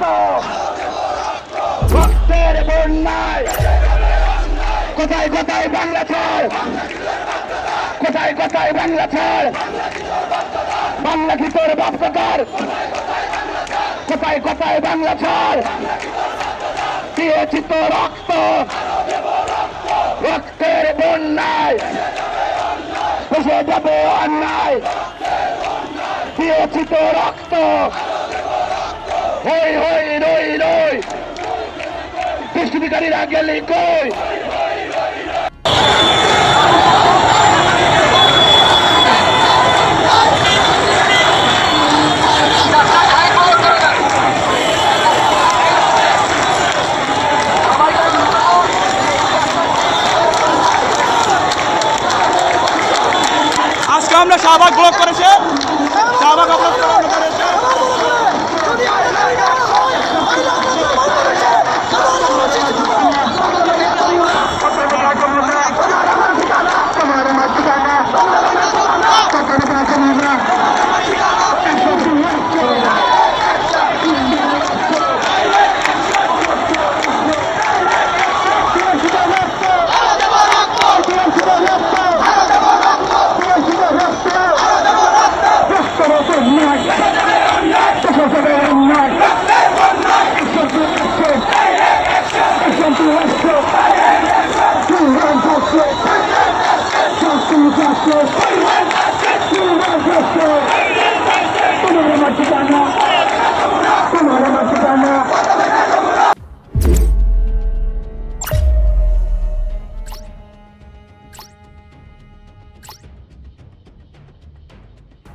রক্ত রক্তের বন্যায় কোথায় কোথায় বাংলা ছাড়, কোথায় কোথায় বাংলা ছাড়, বাংলা কি তোর বাপকার, কোথায় কোথায় বাংলা ছাড়, দিয়েছি তো রক্ত রক্তের বন্যায় বসে যাবে অন্যায়, দিয়েছি তো রক্ত হই হই রই রই, দুষ্কৃতিকারীরা গেলি কই। আজকে আমরা শাহবাগ ব্লক করেছে, শাহবাগ অবরোধ করেছে। Justice!